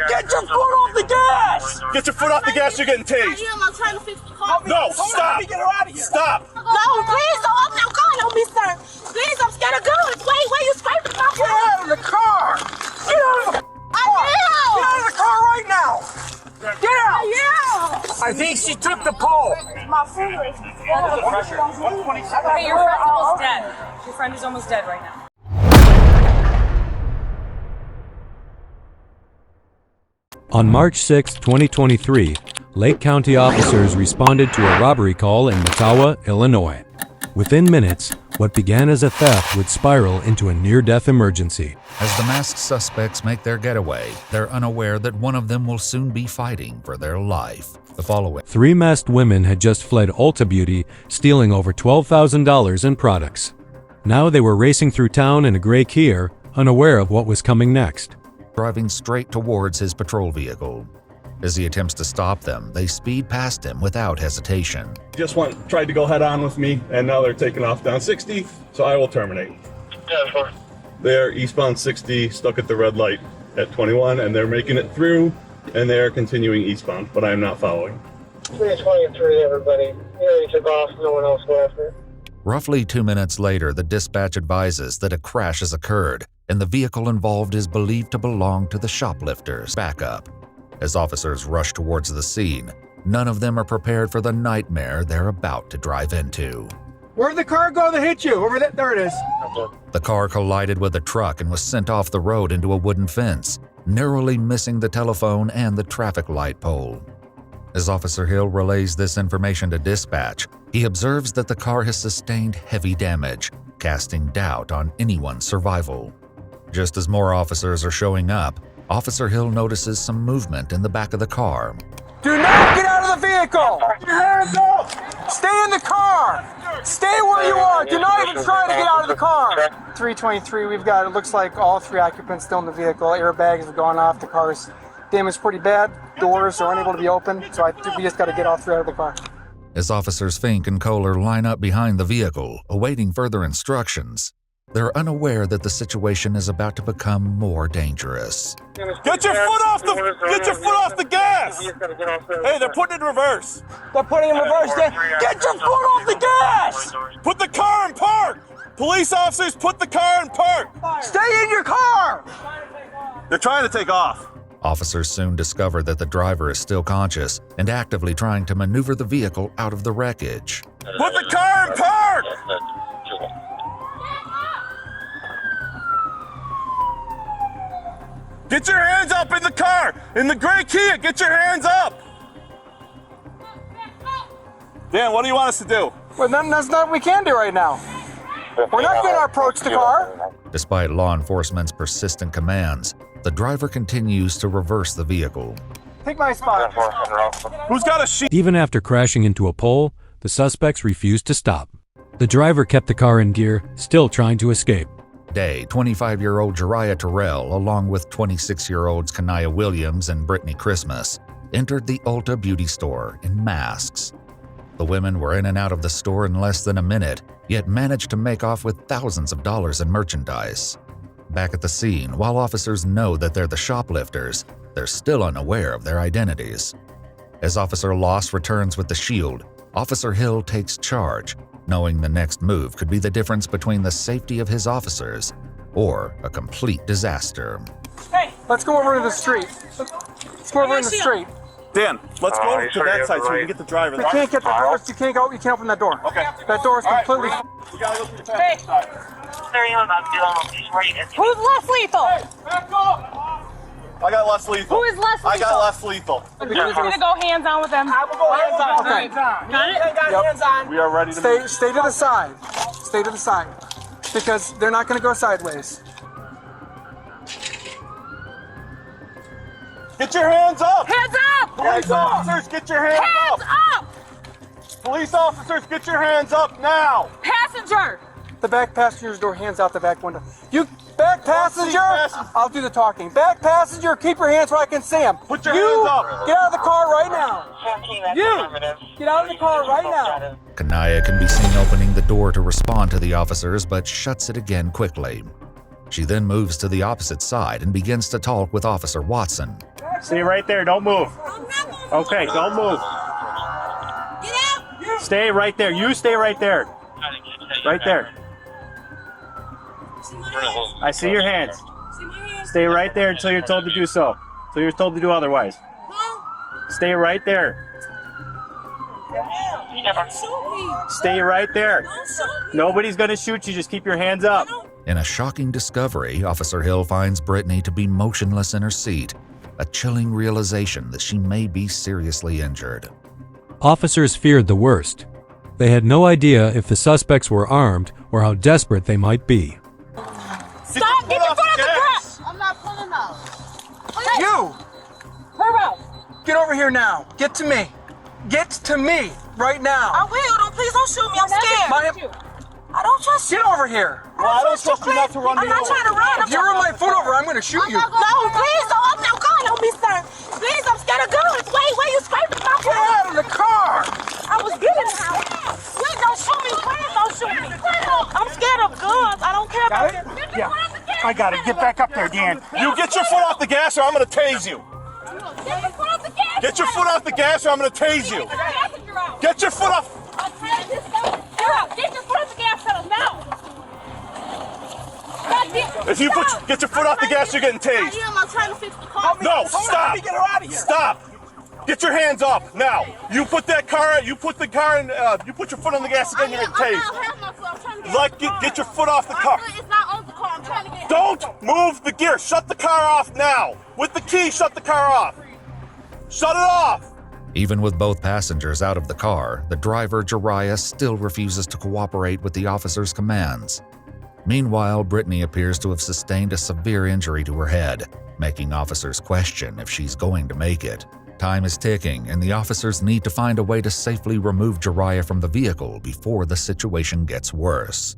Get your foot off the gas! Get your foot off the gas, you're getting tased. I'm trying to fix the car. No, stop! Get her out of here. Stop! No, please don't open that car on me, sir. Please, I'm scared of guns. Wait, you scraping my Get car? out of the car! Get out of the car! Get out of the car right now! Get out! Yeah. I think she took the pole. My foot. Hey, your friend's almost dead. Your friend is almost dead right now. On March 6, 2023, Lake County officers responded to a robbery call in Matawa, Illinois. Within minutes, what began as a theft would spiral into a near-death emergency. As the masked suspects make their getaway, they're unaware that one of them will soon be fighting for their life. The following: 3 masked women had just fled Ulta Beauty, stealing over $12,000 in products. Now they were racing through town in a gray Kia, unaware of what was coming next. driving straight towards his patrol vehicle. As he attempts to stop them, they speed past him without hesitation. Just tried to go head on with me, and now they're taking off down 60, so I will terminate. Yeah, sure. They're eastbound 60, stuck at the red light at 21, and they're making it through, and they are continuing eastbound, but I am not following. 323, everybody. You already took off, no one else left. Roughly 2 minutes later, the dispatch advises that a crash has occurred, and the vehicle involved is believed to belong to the Shoplifters. Backup. As officers rush towards the scene, none of them are prepared for the nightmare they're about to drive into. Where'd the car go that hit you? Over there, there it is. The car collided with a truck and was sent off the road into a wooden fence, narrowly missing the telephone and the traffic light pole. As Officer Hill relays this information to dispatch, he observes that the car has sustained heavy damage, casting doubt on anyone's survival. Just as more officers are showing up, Officer Hill notices some movement in the back of the car. Do not get out of the vehicle! Get your hands up! Stay in the car! Stay where you are! Do not even try to get out of the car! 323, we've got, it looks like all 3 occupants still in the vehicle. Airbags have gone off, the car's damaged pretty bad. Doors are unable to be opened, so I think we just got to get all 3 out of the car. As Officers Fink and Kohler line up behind the vehicle, awaiting further instructions, they're unaware that the situation is about to become more dangerous. Get your foot off the gas! Hey, they're putting it in reverse. They're putting in reverse. Get your foot off the gas! Put the car in park! Police officers, put the car in park! Stay in your car! They're trying to take off. Officers soon discover that the driver is still conscious and actively trying to maneuver the vehicle out of the wreckage. Put the car in park! Get your hands up in the car! In the gray Kia, get your hands up! Dan, what do you want us to do? Well, that's not what we can do right now. We're not going to approach the car. Despite law enforcement's persistent commands, the driver continues to reverse the vehicle. Take my spot. Who's got a sheet? Even after crashing into a pole, the suspects refused to stop. The driver kept the car in gear, still trying to escape. Day, 25-year-old Jariah Terrell, along with 26-year-olds Kanaya Williams and Brittany Christmas, entered the Ulta Beauty store in masks. The women were in and out of the store in less than a minute, yet managed to make off with thousands of dollars in merchandise. Back at the scene, while officers know that they're the shoplifters, they're still unaware of their identities. As Officer Loss returns with the shield, Officer Hill takes charge, knowing the next move could be the difference between the safety of his officers or a complete disaster. Hey, let's go over to the street. Let's go over in the street. Dan, let's go to that side so we can get the driver. We can't get the doors. You can't go. You can't open that door. Okay. That door is completely. We gotta go through the passenger side. Who's less lethal? Back up! I got less lethal. Who is less lethal? I got less lethal. You want me to go hands-on with them? I will go hands on. Okay. Got it? Yep. Hands on. We are ready to Stay to the side. Stay to the side, because they're not going to go sideways. Get your hands up! Hands up! Police officers, get your hands Hands up! up! Police officers, get your hands up now! Passenger! The back passenger's door, hands out the back window. You back passenger. passenger. I'll do the talking. Back passenger, keep your hands where I can see them. Put your hands up. Get out of the car right now. You get out of the car right now. Kanaya can be seen opening the door to respond to the officers, but shuts it again quickly. She then moves to the opposite side and begins to talk with Officer Watson. Stay right there. Don't move. Okay, don't move. Get out. Stay right there. You stay right there. Right there. I see your hands. Stay right there until you're told to do so. Until you're told to do otherwise. Stay right there. Stay right there. Nobody's gonna shoot you. Just keep your hands up. In a shocking discovery, Officer Hill finds Brittany to be motionless in her seat, a chilling realization that she may be seriously injured. Officers feared the worst. They had no idea if the suspects were armed or how desperate they might be. Stop! Get your foot off the gas! I'm not pulling out. You! Hurry up! Get over here now. Get to me. Get to me right now. I will. Please don't shoot me. I'm scared. I don't trust you. Get over here. Well, I don't trust you not to run me I'm not over. trying to run. If you run my foot over, I'm going to shoot you. No, please don't. I'm not going on me, sir. Please, I'm scared of guns. Wait, you scraping my Get foot? out of the car. I was getting out. Wait, don't shoot me. Please don't shoot me. I'm scared of guns. I don't care about this. Yeah, I got it. Get back up there, Dan. You get your foot off the gas or I'm going to tase you. Get your foot off the gas. Get your foot off the gas or I'm going to tase you. Get your foot off. Get your foot off the gas pedal now. If you get your foot off the gas, you're getting tased. I'm trying to fix the car. No, stop. Get her out of here. Stop. Get your hands off now. You put that car. You put the car in. You put your foot on the gas again. You're getting tased. Get your foot off the car. It's not on the car. I'm trying to get. Don't move the gear. Shut the car off now. With the key, shut the car off. Shut it off. Even with both passengers out of the car, the driver, Jariah, still refuses to cooperate with the officer's commands. Meanwhile, Brittany appears to have sustained a severe injury to her head, making officers question if she's going to make it. Time is ticking, and the officers need to find a way to safely remove Jariah from the vehicle before the situation gets worse.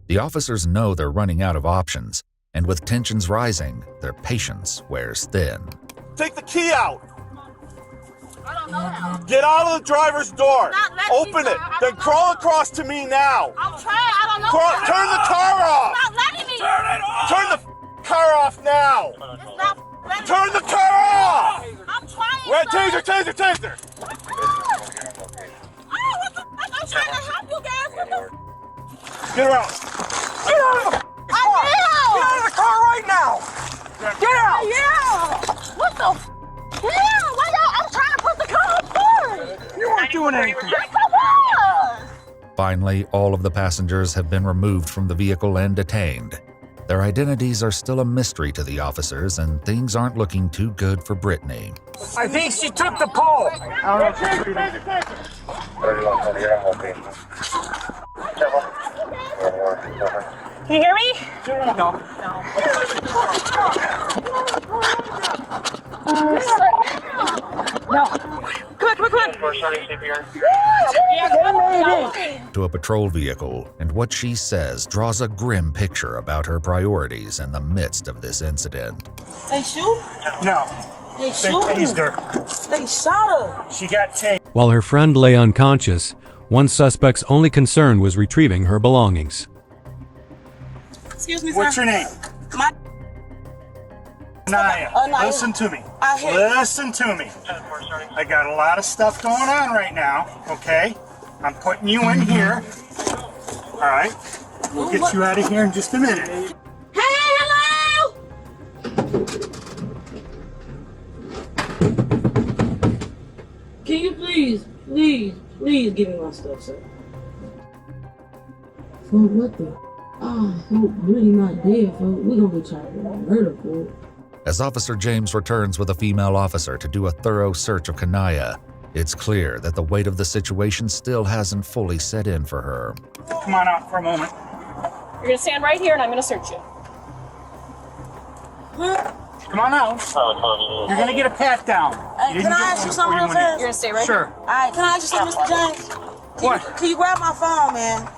The officers know they're running out of options, and with tensions rising, their patience wears thin. Take the key out. I don't know how. Get out of the driver's door. Not letting me, Open sir. it. I Then don't crawl know. across to me now. I'm trying. I don't know. how. Turn the car off. It's not letting me. Turn it off. Turn the car off now. It's not letting Turn me. the car off. I'm trying. Red sir. taser. Oh, what the fuck? I'm trying to help you guys. What the? Get her out. Get out of the car. Get out of the car right now. Get out. Yeah. What the? Yeah. Why y'all? I'm trying to put the car on forward. You weren't doing anything. Yes, I was. Finally, all of the passengers have been removed from the vehicle and detained. Their identities are still a mystery to the officers, and things aren't looking too good for Brittany. I think she took the pole. I don't know if she's breathing. Can you hear me? No. No. Come on. To a patrol vehicle, and what she says draws a grim picture about her priorities in the midst of this incident. They shoot? No. They They shoot? tased her. They shot her. She got tased. While her friend lay unconscious, one suspect's only concern was retrieving her belongings. Excuse me, sir. What's your name? My Anaya. Anaya. Listen to me. I hear you. Listen to me. I got a lot of stuff going on right now, okay? I'm putting you in here. All right? We'll get you out of here in just a minute. Hey, hello! Can you please give me my stuff, sir? For what the? Oh, hope really not dead, folks. We're gonna be charged with murder for it. As Officer James returns with a female officer to do a thorough search of Kanaya, it's clear that the weight of the situation still hasn't fully set in for her. Come on out for a moment. You're gonna stand right here and I'm gonna search you. Come on out. You're gonna get a pat down. Hey, can I ask you something real fast? You're gonna stay right Sure. All right, can I ask you something, Mr. James? What? Can you grab my phone, man?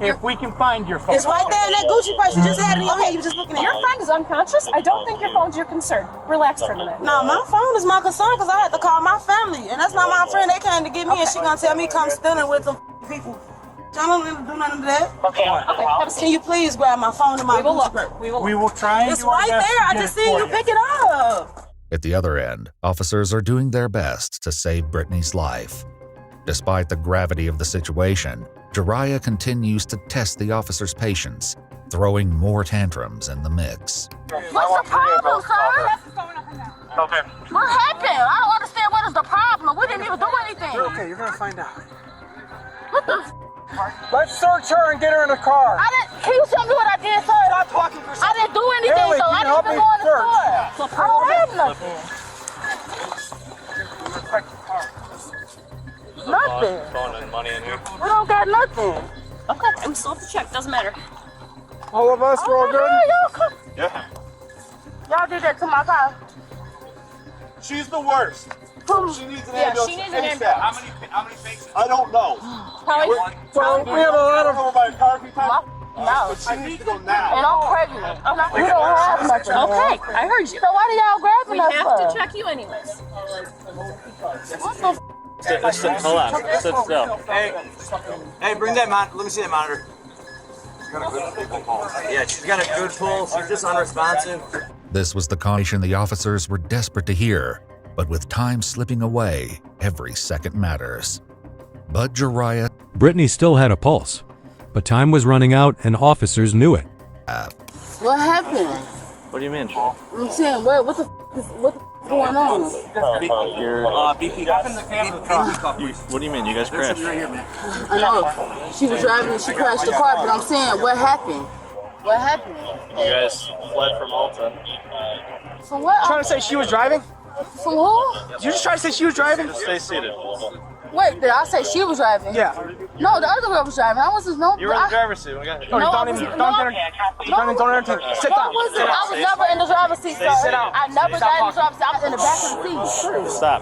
If we can find your phone. It's right there in that Gucci purse. You just had it in your hand. You were just looking at Your it. friend is unconscious. I don't think your phone's your concern. Relax for a minute. No, my phone is my concern because I had to call my family. And that's not my friend. They came to get me and she gonna tell me come stealing with some people. I don't need to do none of that. Okay. Have a seat. Can you please grab my phone and my We will Gucci look. purse? We will try and It's do our right best there. to I get just it seen for you pick it up. At the other end, officers are doing their best to save Brittany's life. Despite the gravity of the situation, Jariah continues to test the officer's patience, throwing more tantrums in the mix. What's the problem, sir? Okay. What happened? I don't understand what is the problem. We didn't even do anything. You're okay, you're gonna find out. What the? Let's search her and get her in the car. Can you tell me what I did, sir? I didn't do anything, Haley, so can I you didn't help even me go in the search? store. I don't have nothing. Nothing. Phone and money in here. We don't got nothing. Okay, I'm still have to check. Doesn't matter. All of us, we're all good? Yeah. Y'all did that to my car. She's the worst. She needs an Yeah, ambulance. she needs an ASAP. ambulance. How many patients? I don't know. Probably. Well, we have a lot of... Over by a car a few times. No. But she needs to go now. And I'm pregnant. We don't have nothing. Okay, I heard you. So why do y'all grabbing We us have for? to check you anyways. What the Hold on. Sit still. Hey, bring that monitor. Let me see that monitor. Yeah, she's got a good pull. She's just unresponsive. This was the conversation the officers were desperate to hear, but with time slipping away, every second matters. But Jariah... Brittany still had a pulse, but time was running out and officers knew it. What happened? What do you mean? I'm saying, what the going on? What do you mean? You guys crashed? I know. She was driving and she crashed the car, but I'm saying, what happened? What happened? You guys fled from Ulta. For what? Trying to say she was driving? For who? Did you just try to say she was driving? Just stay seated. Wait, did I say she was driving? Yeah. No, the other girl was driving. I was just no. You were in the driver's seat. We got No, No, don't I even, was- don't no. entertain. Sit down. I was never in the driver's seat, sir. Sit down. I never got in the driver's seat. I was in the back of the seat. Stop.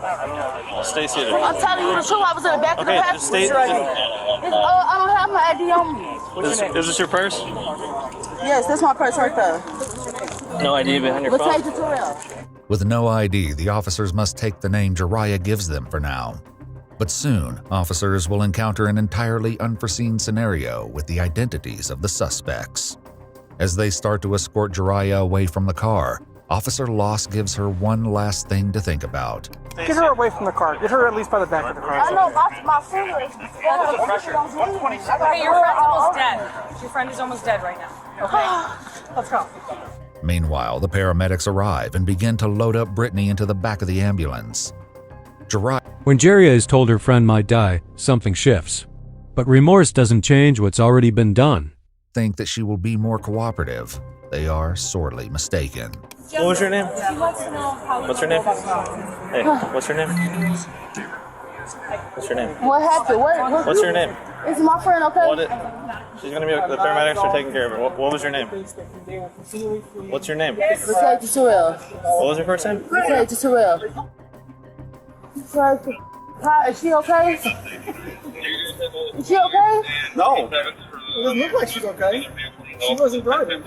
Stay seated. I'm telling you the truth. I was in the back of the Okay, passenger just stay. seat. I don't have my ID on me. Is this your purse? Yes, that's my purse right there. No ID behind your Let's phone. take it to Terrell. With no ID, the officers must take the name Jariah gives them for now. But soon, officers will encounter an entirely unforeseen scenario with the identities of the suspects. As they start to escort Jariah away from the car, Officer Loss gives her one last thing to think about. Get her away from the car. Get her at least by the back of the car. I know my finger is. Hey, your friend's almost dead. Your friend is almost dead right now. Okay? Let's go. Meanwhile, the paramedics arrive and begin to load up Brittany into the back of the ambulance. Jariah When Jariah is told her friend might die, something shifts. But remorse doesn't change what's already been done. think that she will be more cooperative. They are sorely mistaken. What was your name? She wants to know how. What's her name? Hey, what's her name? What's your name? What happened? What's your name? Is my friend okay? What? She's gonna be. The paramedics are taking care of her. What was your name? What's your name? Detective Terrell. What was your first name? Detective Terrell. Hi, is she okay? Is she okay? No. It doesn't look like she's okay. She wasn't driving.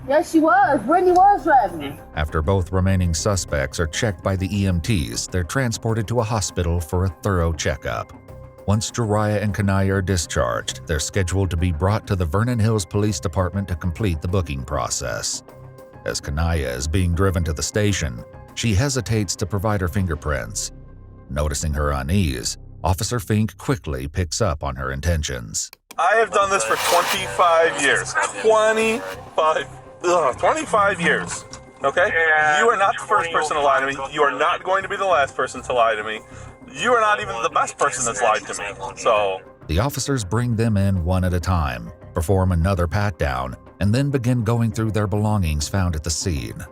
Yes, she was. Brittany was driving. After both remaining suspects are checked by the EMTs, they're transported to a hospital for a thorough checkup. Once Jariah and Kanaya are discharged, they're scheduled to be brought to the Vernon Hills Police Department to complete the booking process. As Kanaya is being driven to the station, she hesitates to provide her fingerprints. Noticing her unease, Officer Fink quickly picks up on her intentions. I have done this for 25 years. 25 years. Okay? You are not the first person to lie to me. You are not going to be the last person to lie to me. You are not even the best person that's lied to me. So... The officers bring them in one at a time, perform another pat-down, and then begin going through their belongings found at the scene.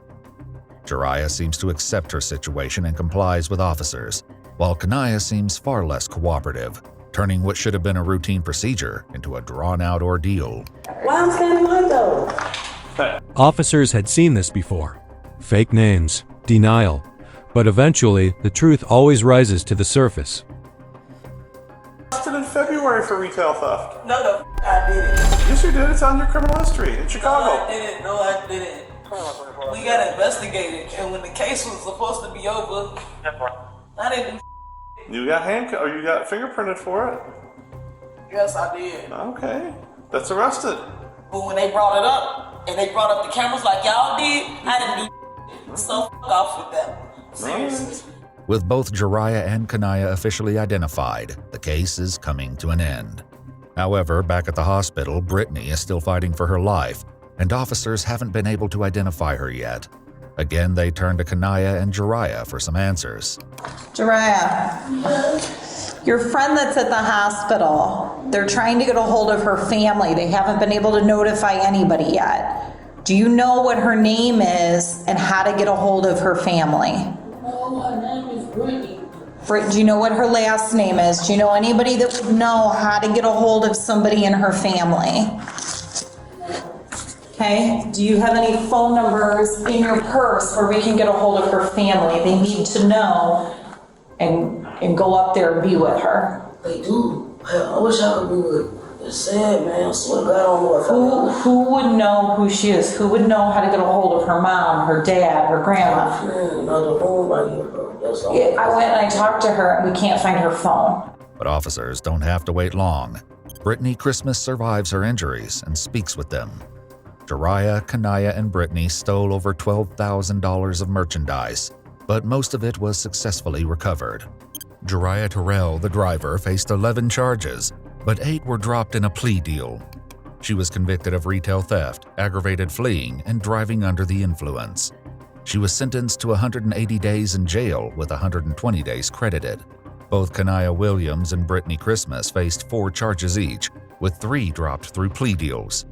Jariah seems to accept her situation and complies with officers, while Kanaya seems far less cooperative, turning what should have been a routine procedure into a drawn-out ordeal. Why I'm standing like though? Officers had seen this before. Fake names, denial. But eventually, the truth always rises to the surface. Arrested in February for retail theft. No, I didn't. Yes, you did. It's on your criminal history in Chicago. No, I didn't. We got investigated, and when the case was supposed to be over, I didn't do. You got handcuffed, or you got fingerprinted for it. Yes, I did. Okay, that's arrested. But when they brought it up, and they brought up the cameras like y'all did, I didn't do. So f*** off with them. With both Jariah and Kanaya officially identified, the case is coming to an end. However, back at the hospital, Brittany is still fighting for her life, and officers haven't been able to identify her yet. Again, they turn to Kanaya and Jariah for some answers. Jariah, your friend that's at the hospital, they're trying to get a hold of her family. They haven't been able to notify anybody yet. Do you know what her name is and how to get a hold of her family? No, her name is Brittany. Do you know what her last name is? Do you know anybody that would know how to get a hold of somebody in her family? Okay, do you have any phone numbers in your purse where we can get a hold of her family? They need to know and go up there and be with her. They do. I wish I could do it. It's sad, man. I swear to God, I don't know if I Who would know who she is? Who would know how to get a hold of her mom, her dad, her grandma? I went and I talked to her and we can't find her phone. But officers don't have to wait long. Brittany Christmas survives her injuries and speaks with them. Jariah, Kanaya, and Brittany stole over $12,000 of merchandise, but most of it was successfully recovered. Jariah Terrell, the driver, faced 11 charges, but 8 were dropped in a plea deal. She was convicted of retail theft, aggravated fleeing, and driving under the influence. She was sentenced to 180 days in jail with 120 days credited. Both Kanaya Williams and Brittany Christmas faced 4 charges each, with 3 dropped through plea deals.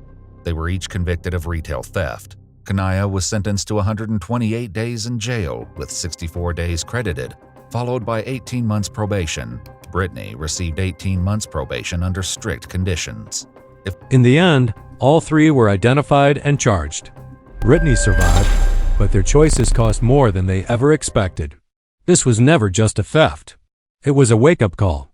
They were each convicted of retail theft. Kanaya was sentenced to 128 days in jail with 64 days credited, followed by 18 months probation. Brittany received 18 months probation under strict conditions. In the end, all 3 were identified and charged. Brittany survived, but their choices cost more than they ever expected. This was never just a theft. It was a wake-up call.